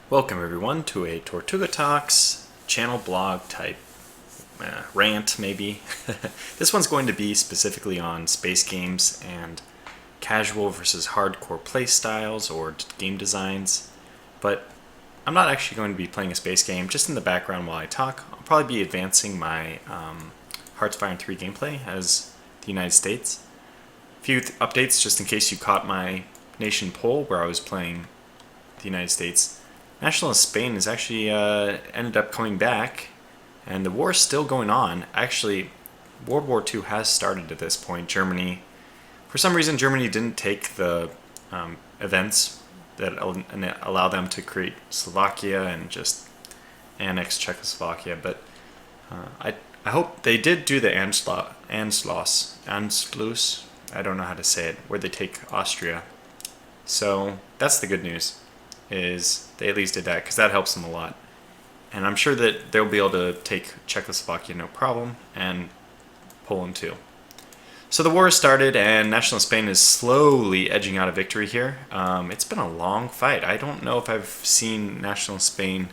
Welcome everyone to a Tortuga Talks channel blog type rant maybe. This one's going to be specifically on space games and casual versus hardcore play styles or game designs, but I'm not actually going to be playing a space game. Just in the background while I talk, I'll probably be advancing my Hearthstone 3 gameplay as the United States. A few updates just in case you caught my nation poll where I was playing the United States. Nationalist Spain has actually ended up coming back, and the war is still going on. Actually, World War II has started at this point. Germany, for some reason, Germany didn't take the events that allow them to create Slovakia and just annex Czechoslovakia. But I hope they did do the Anschluss. I don't know how to say it, where they take Austria. So that's the good news, is they at least did that, because that helps them a lot. And I'm sure that they'll be able to take Czechoslovakia no problem, and Poland too. So the war has started, and National Spain is slowly edging out a victory here. It's been a long fight. I don't know if I've seen National Spain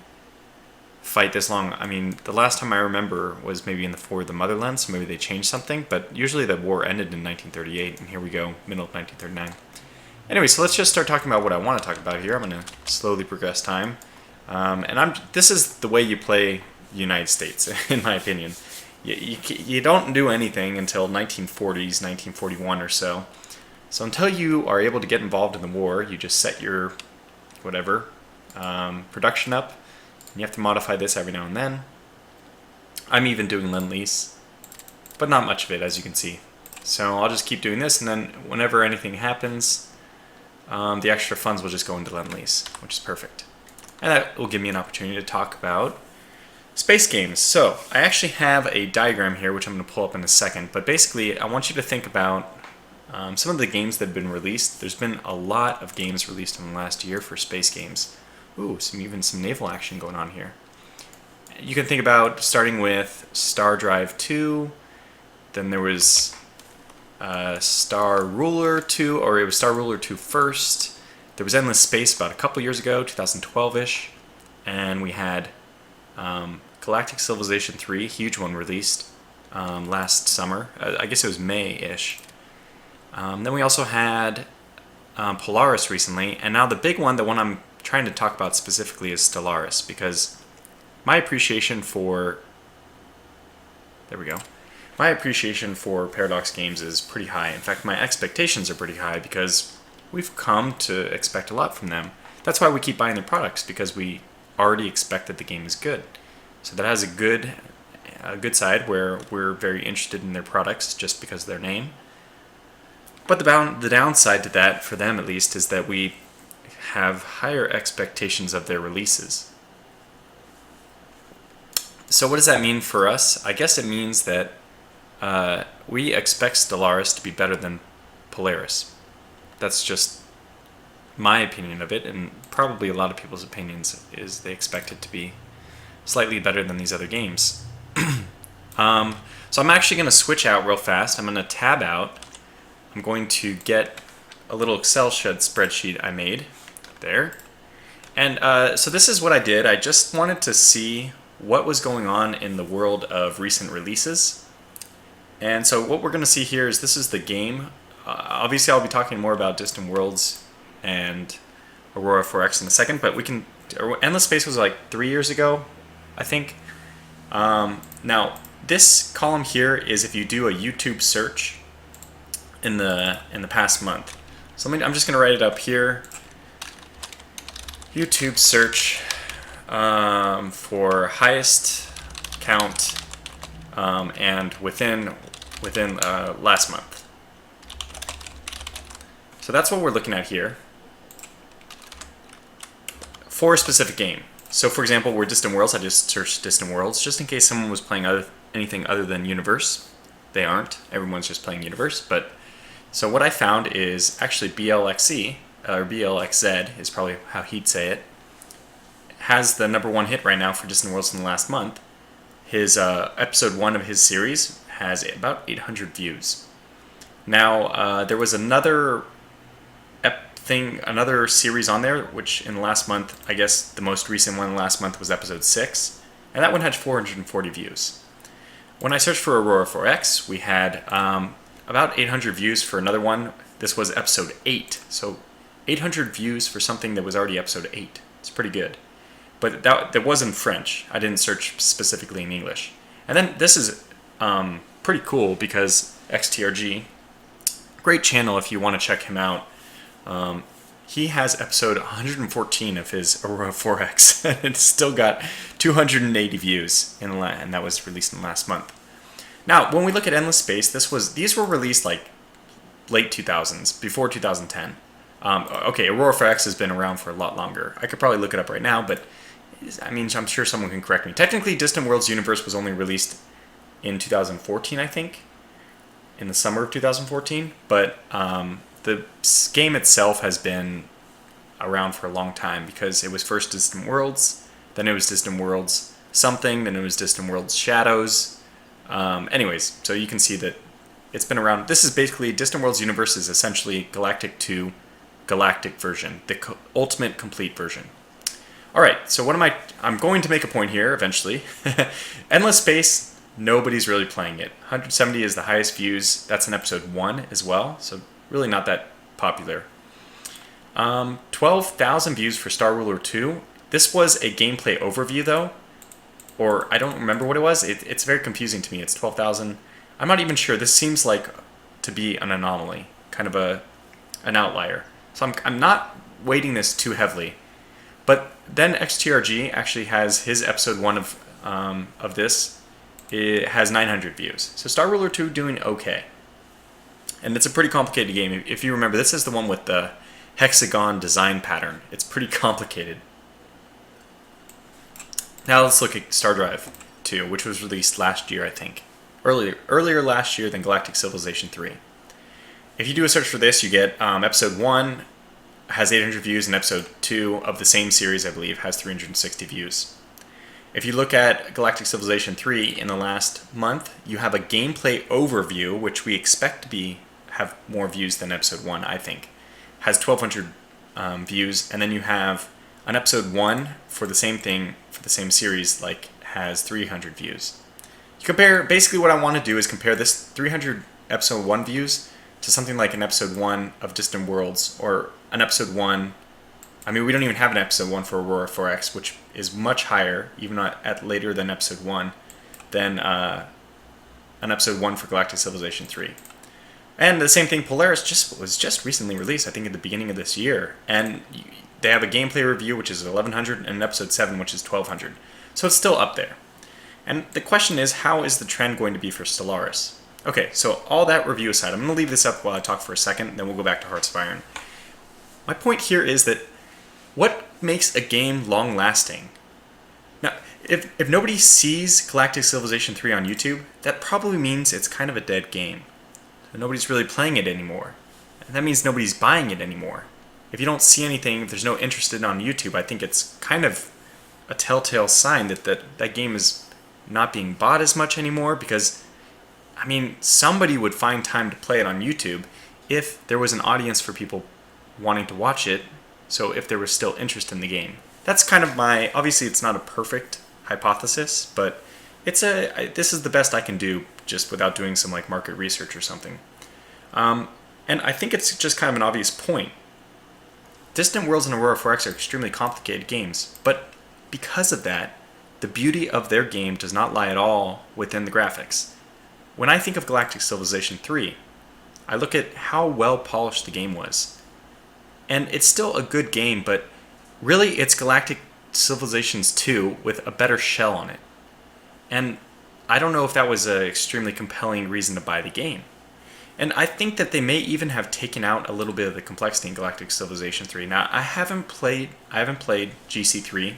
fight this long. I mean, the last time I remember was maybe in the For the Motherland, so maybe they changed something, but usually the war ended in 1938, and here we go, middle of 1939. Anyway, so let's just start talking about what I want to talk about here. I'm going to slowly progress time. This is the way you play the United States, in my opinion. You don't do anything until 1940s, 1941 or so. So until you are able to get involved in the war, you just set your whatever production up. And you have to modify this every now and then. I'm even doing Lend-Lease, but not much of it, as you can see. So I'll just keep doing this, and then whenever anything happens, the extra funds will just go into Lend-Lease, which is perfect. And that will give me an opportunity to talk about space games. So I actually have a diagram here, which I'm going to pull up in a second. But basically, I want you to think about some of the games that have been released. There's been a lot of games released in the last year for space games. Ooh, even some naval action going on here. You can think about starting with Star Drive 2. Then there was Star Ruler 2, or it was Star Ruler 2 first. There was Endless Space about a couple years ago, 2012-ish. And we had Galactic Civilization 3, huge one, released last summer. I guess it was May-ish. Then we also had Polaris recently. And now the big one, the one I'm trying to talk about specifically, is Stellaris. Because my appreciation for... There we go. My appreciation for Paradox games is pretty high. In fact, my expectations are pretty high because we've come to expect a lot from them. That's why we keep buying their products, because we already expect that the game is good. So that has a good side where we're very interested in their products just because of their name. But the downside to that, for them at least, is that we have higher expectations of their releases. So what does that mean for us? I guess it means that we expect Stellaris to be better than Polaris. That's just my opinion of it, and probably a lot of people's opinions is they expect it to be slightly better than these other games. So I'm actually going to switch out real fast. I'm going to tab out. I'm going to get a little Excel spreadsheet I made there. And so this is what I did. I just wanted to see what was going on in the world of recent releases. And so what we're going to see here is this is the game. Obviously, I'll be talking more about Distant Worlds and Aurora 4X in a second, but Endless Space was like 3 years ago, I think. Now, this column here is if you do a YouTube search in the past month. So I'm just going to write it up here. YouTube search for highest count and within last month. So that's what we're looking at here for a specific game. So for example, we're Distant Worlds. I just searched Distant Worlds just in case someone was playing anything other than Universe. They aren't. Everyone's just playing Universe. But so what I found is actually BLXE, or BLXZ is probably how he'd say it, has the #1 hit right now for Distant Worlds in the last month. His episode 1 of his series has about 800 views. Now, there was another another series on there, which in the last month, I guess the most recent one last month was episode 6, and that one had 440 views. When I searched for Aurora 4X, we had about 800 views for another one. This was episode 8, so 800 views for something that was already episode 8. It's pretty good. But that was in French. I didn't search specifically in English. And then this is pretty cool because XTRG, great channel if you want to check him out. He has episode 114 of his Aurora 4X, and it's still got 280 views, and that was released in the last month. Now, when we look at Endless Space, these were released like late 2000s, before 2010. Okay, Aurora 4X has been around for a lot longer. I could probably look it up right now, but I mean, I'm sure someone can correct me. Technically, Distant Worlds Universe was only released in 2014, I think, in the summer of 2014, but the game itself has been around for a long time because it was first Distant Worlds, then it was Distant Worlds something, then it was Distant Worlds Shadows. Anyways, so you can see that it's been around. This is basically Distant Worlds Universe is essentially Galactic 2 Galactic version, the ultimate complete version. All right, so I'm going to make a point here eventually. Endless Space, nobody's really playing it. 170 is the highest views. That's in episode 1 as well, so really not that popular. 12,000 views for Star Ruler 2. This was a gameplay overview though, or I don't remember what it was. It's very confusing to me. It's 12,000. I'm not even sure. This seems like to be an anomaly, kind of an outlier. So I'm not weighting this too heavily. But then XTRG actually has his episode 1 of this. It has 900 views. So Star Ruler 2 doing okay. And it's a pretty complicated game. If you remember, this is the one with the hexagon design pattern. It's pretty complicated. Now let's look at Star Drive 2, which was released last year, I think. Earlier last year than Galactic Civilization 3. If you do a search for this, you get episode 1 has 800 views, and episode 2 of the same series, I believe, has 360 views. If you look at Galactic Civilization 3 in the last month, you have a gameplay overview, which we expect to have more views than episode 1, I think. Has 1,200 views, and then you have an episode 1 for the same thing, for the same series, like has 300 views. You compare, basically what I want to do is compare this 300 episode 1 views to something like an episode 1 of Distant Worlds, or an episode 1. I mean, we don't even have an episode 1 for Aurora 4X, which is much higher, even at later than episode 1, than an episode 1 for Galactic Civilization 3. And the same thing, Polaris was just recently released, I think at the beginning of this year, and they have a gameplay review, which is 1,100, and an episode 7, which is 1,200. So it's still up there. And the question is, how is the trend going to be for Stellaris? Okay, so all that review aside, I'm going to leave this up while I talk for a second, then we'll go back to Hearts of Iron. My point here is that what makes a game long-lasting? Now, if nobody sees Galactic Civilization 3 on YouTube, that probably means it's kind of a dead game. So nobody's really playing it anymore. And that means nobody's buying it anymore. If you don't see anything, if there's no interest in it on YouTube, I think it's kind of a telltale sign that game is not being bought as much anymore, because I mean, somebody would find time to play it on YouTube if there was an audience for people wanting to watch it, so if there was still interest in the game. That's kind of obviously it's not a perfect hypothesis, but this is the best I can do just without doing some like market research or something. And I think it's just kind of an obvious point. Distant Worlds and Aurora 4X are extremely complicated games, but because of that, the beauty of their game does not lie at all within the graphics. When I think of Galactic Civilization 3, I look at how well polished the game was. And it's still a good game, but really it's Galactic Civilizations 2 with a better shell on it. And I don't know if that was an extremely compelling reason to buy the game. And I think that they may even have taken out a little bit of the complexity in Galactic Civilization 3. Now, I haven't played GC3,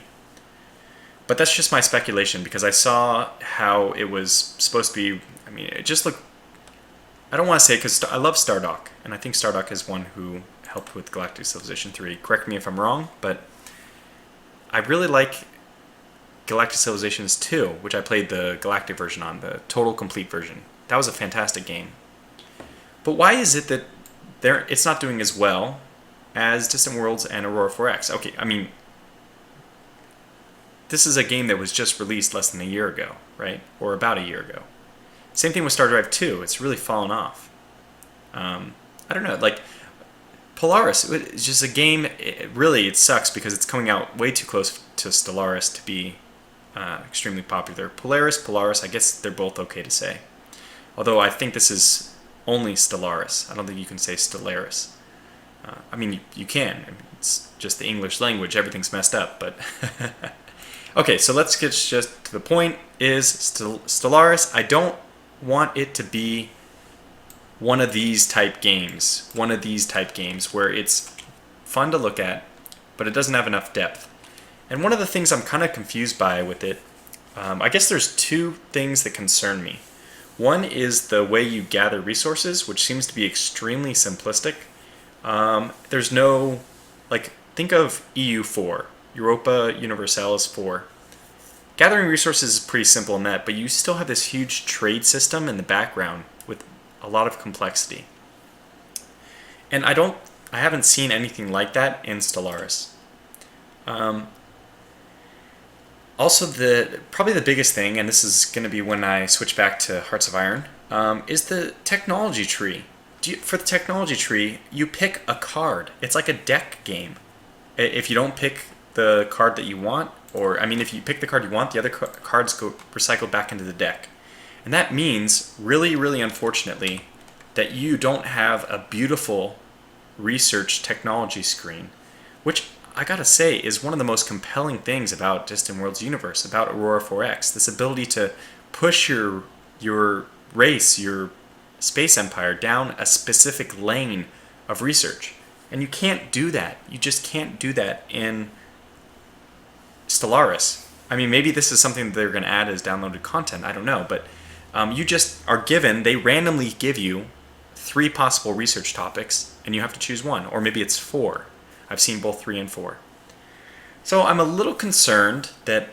but that's just my speculation because I saw how it was supposed to be. I mean, it just looked. I don't want to say it because I love Stardock, and I think Stardock is one who helped with Galactic Civilization 3. Correct me if I'm wrong, but I really like Galactic Civilizations 2, which I played the Galactic version on, the total complete version. That was a fantastic game. But why is it that it's not doing as well as Distant Worlds and Aurora 4X. Okay, I mean, this is a game that was just released less than a year ago, right? Or about a year ago. Same thing with Star Drive 2. It's really fallen off. I don't know, like, Polaris, it's just a game, it sucks because it's coming out way too close to Stellaris to be extremely popular. Polaris, I guess they're both okay to say. Although I think this is only Stellaris. I don't think you can say Stellaris. I mean, you can. It's just the English language. Everything's messed up, but... Okay, so let's get just to the point. Is Stellaris, I don't want it to be one of these type games. One of these type games where it's fun to look at, but it doesn't have enough depth. And one of the things I'm kind of confused by with it, I guess there's two things that concern me. One is the way you gather resources, which seems to be extremely simplistic. There's no, like, think of EU4, Europa Universalis 4. Gathering resources is pretty simple in that, but you still have this huge trade system in the background with a lot of complexity. And I haven't seen anything like that in Stellaris. Also, probably the biggest thing, and this is going to be when I switch back to Hearts of Iron, is the technology tree. For the technology tree, you pick a card. It's like a deck game. If you don't pick the card that you want, or, I mean, if you pick the card you want, the other cards go recycled back into the deck. And that means, really, really unfortunately, that you don't have a beautiful research technology screen, which I gotta say is one of the most compelling things about Distant Worlds universe, about Aurora 4X. This ability to push your race, your space empire, down a specific lane of research. And you can't do that. You just can't do that in Stellaris. I mean, maybe this is something that they're going to add as downloaded content. I don't know. But you just are given, they randomly give you 3 possible research topics, and you have to choose one. Or maybe it's 4. I've seen both 3 and 4. So I'm a little concerned that,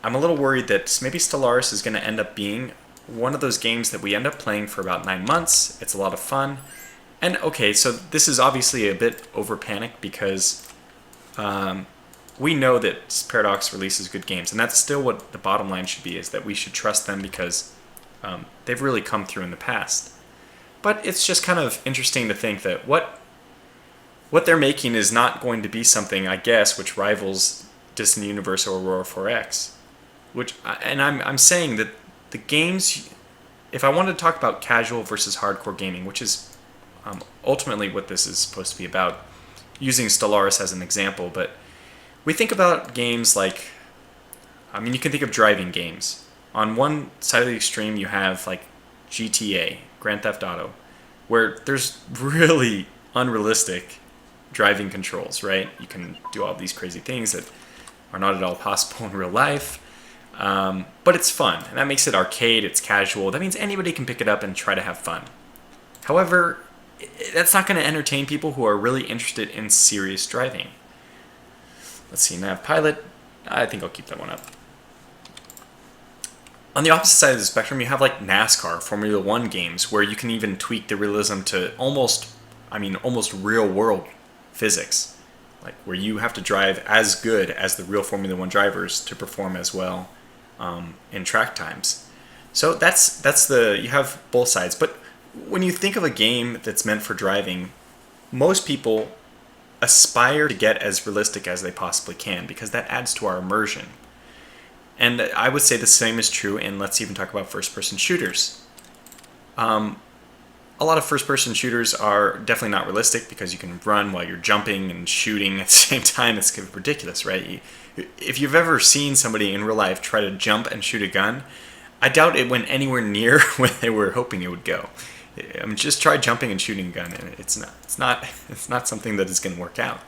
I'm a little worried that maybe Stellaris is going to end up being one of those games that we end up playing for about 9 months. It's a lot of fun. And okay, so this is obviously a bit over panicked because we know that Paradox releases good games, and that's still what the bottom line should be, is that we should trust them because they've really come through in the past. But it's just kind of interesting to think that what they're making is not going to be something, I guess, which rivals Distant Universe or Aurora 4X. And I'm saying that the games, if I wanted to talk about casual versus hardcore gaming, which is ultimately what this is supposed to be about, using Stellaris as an example, but we think about games like, I mean, you can think of driving games. On one side of the extreme, you have like GTA, Grand Theft Auto, where there's really unrealistic driving controls, right? You can do all these crazy things that are not at all possible in real life, but it's fun, and that makes it arcade, it's casual. That means anybody can pick it up and try to have fun. However, that's not going to entertain people who are really interested in serious driving. Let's see, Nav Pilot. I think I'll keep that one up. On the opposite side of the spectrum, you have like NASCAR, Formula 1 games, where you can even tweak the realism to almost real world physics. Like where you have to drive as good as the real Formula 1 drivers to perform as well in track times. So you have both sides. But when you think of a game that's meant for driving, most people aspire to get as realistic as they possibly can because that adds to our immersion. And I would say the same is true in, let's even talk about first-person shooters. A lot of first-person shooters are definitely not realistic because you can run while you're jumping and shooting at the same time. It's kind of ridiculous, right? If you've ever seen somebody in real life try to jump and shoot a gun, I doubt it went anywhere near where they were hoping it would go. I mean, just try jumping and shooting a gun, and it's not something that is going to work out.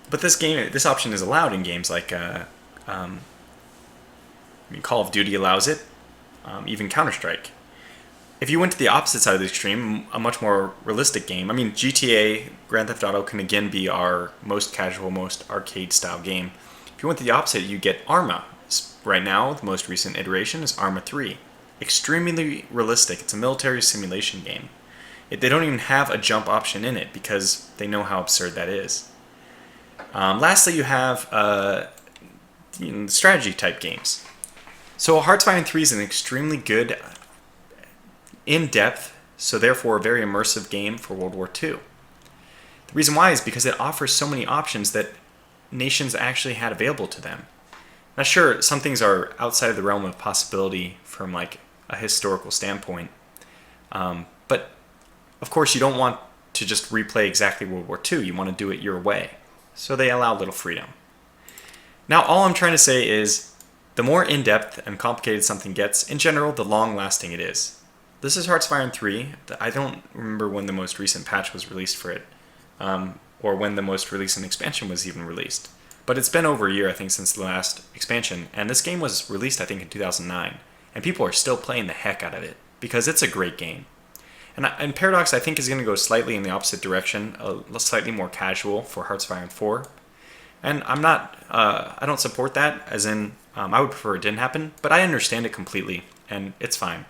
But this option is allowed in games like Call of Duty allows it, even Counter-Strike. If you went to the opposite side of the extreme, a much more realistic game, I mean, GTA, Grand Theft Auto can again be our most casual, most arcade-style game. If you went to the opposite, you get Arma. Right now, the most recent iteration is Arma 3. Extremely realistic. It's a military simulation game. They don't even have a jump option in it because they know how absurd that is. Lastly, you have strategy type games. So Hearthstone 3 is an extremely good, in-depth, so therefore a very immersive game for World War II. The reason why is because it offers so many options that nations actually had available to them. Now sure, some things are outside of the realm of possibility from like a historical standpoint, but of course you don't want to just replay exactly World War II, you want to do it your way. So they allow a little freedom. Now all I'm trying to say is, the more in-depth and complicated something gets, in general, the long-lasting it is. This is Hearthstone 3. I don't remember when the most recent patch was released for it, or when the most recent expansion was even released. But it's been over a year, I think, since the last expansion, and this game was released, I think, in 2009, and people are still playing the heck out of it, because it's a great game. And Paradox, I think, is going to go slightly in the opposite direction, slightly more casual for Hearthstone 4. And I don't support that, as in, I would prefer it didn't happen, but I understand it completely, and it's fine.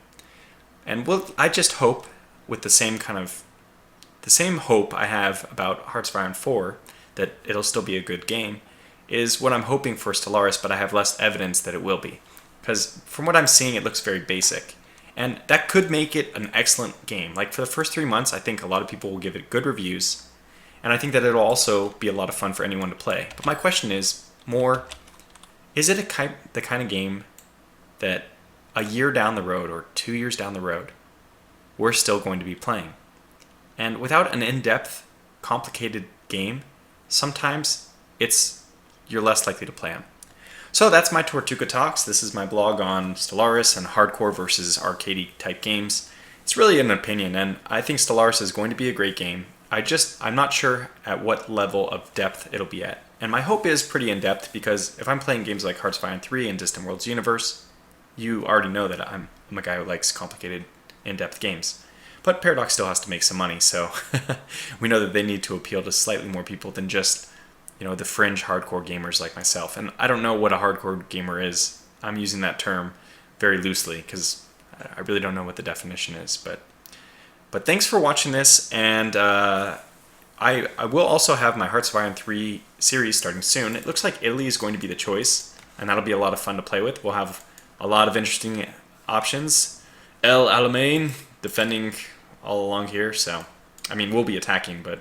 And I just hope, with the same hope I have about Hearthstone 4, that it'll still be a good game, is what I'm hoping for Stellaris, but I have less evidence that it will be. Because from what I'm seeing, it looks very basic. And that could make it an excellent game. Like for the first 3 months, I think a lot of people will give it good reviews. And I think that it'll also be a lot of fun for anyone to play. But my question is is it the kind of game that a year down the road or 2 years down the road, we're still going to be playing? And without an in-depth, complicated game, sometimes you're less likely to play them. So that's my Tortuga Talks. This is my blog on Stellaris and hardcore versus arcade type games. It's really an opinion, and I think Stellaris is going to be a great game. I'm not sure at what level of depth it'll be at. And my hope is pretty in-depth, because if I'm playing games like Hearthstone 3 and Distant Worlds Universe, you already know that I'm a guy who likes complicated, in-depth games. But Paradox still has to make some money, so we know that they need to appeal to slightly more people than just the fringe hardcore gamers like myself. And I don't know what a hardcore gamer is. I'm using that term very loosely because I really don't know what the definition is. But thanks for watching this, and I will also have my Hearthstone 3 series starting soon. It looks like Italy is going to be the choice, and that'll be a lot of fun to play with. We'll have a lot of interesting options. El Alamein defending all along here, so we'll be attacking, but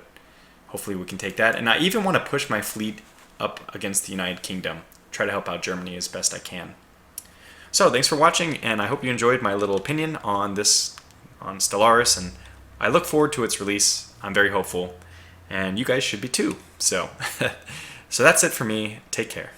hopefully we can take that. And I even want to push my fleet up against the United Kingdom, try to help out Germany as best I can. So thanks for watching, and I hope you enjoyed my little opinion on Stellaris, and I look forward to its release. I'm very hopeful, and you guys should be too. So that's it for me. Take care.